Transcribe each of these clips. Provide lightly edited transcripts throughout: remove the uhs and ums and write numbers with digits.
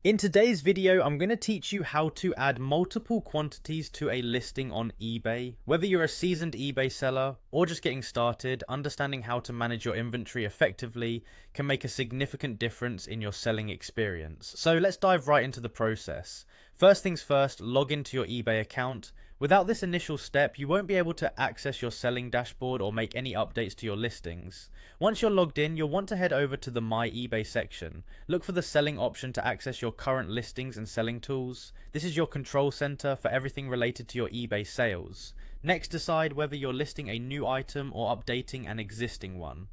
In today's video, I'm going to teach you how to add multiple quantities to a listing on eBay. Whether you're a seasoned eBay seller or just getting started, understanding how to manage your inventory effectively can make a significant difference in your selling experience. So let's dive right into the process. First things first, log into your eBay account. Without this initial step, you won't be able to access your selling dashboard or make any updates to your listings. Once you're logged in, you'll want to head over to the My eBay section. Look for the selling option to access your current listings and selling tools. This is your control center for everything related to your eBay sales. Next, decide whether you're listing a new item or updating an existing one.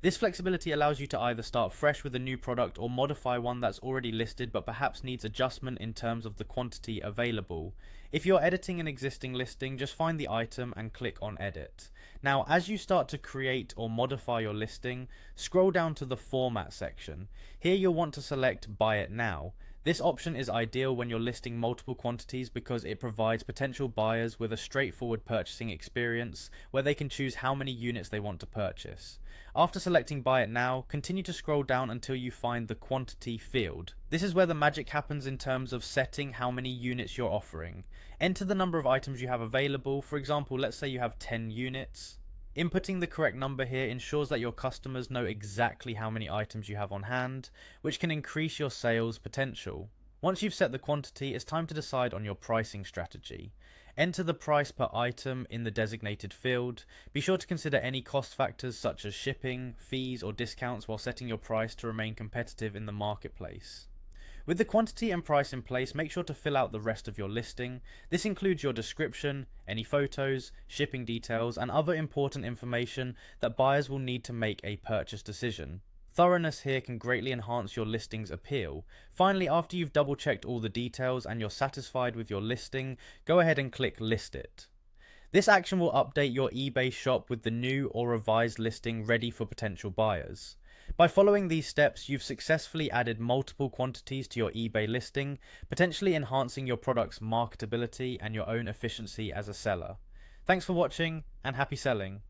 This flexibility allows you to either start fresh with a new product or modify one that's already listed but perhaps needs adjustment in terms of the quantity available. If you're editing an existing listing, just find the item and click on Edit. Now, as you start to create or modify your listing, scroll down to the Format section. Here you'll want to select Buy It Now. This option is ideal when you're listing multiple quantities because it provides potential buyers with a straightforward purchasing experience where they can choose how many units they want to purchase. After selecting Buy It Now, continue to scroll down until you find the Quantity field. This is where the magic happens in terms of setting how many units you're offering. Enter the number of items you have available. For example, let's say you have 10 units. Inputting the correct number here ensures that your customers know exactly how many items you have on hand, which can increase your sales potential. Once you've set the quantity, it's time to decide on your pricing strategy. Enter the price per item in the designated field. Be sure to consider any cost factors such as shipping, fees, or discounts while setting your price to remain competitive in the marketplace. With the quantity and price in place, make sure to fill out the rest of your listing. This includes your description, any photos, shipping details, and other important information that buyers will need to make a purchase decision. Thoroughness here can greatly enhance your listing's appeal. Finally, after you've double checked all the details and you're satisfied with your listing, go ahead and click List It. This action will update your eBay shop with the new or revised listing ready for potential buyers. By following these steps, you've successfully added multiple quantities to your eBay listing, potentially enhancing your product's marketability and your own efficiency as a seller. Thanks for watching, and happy selling!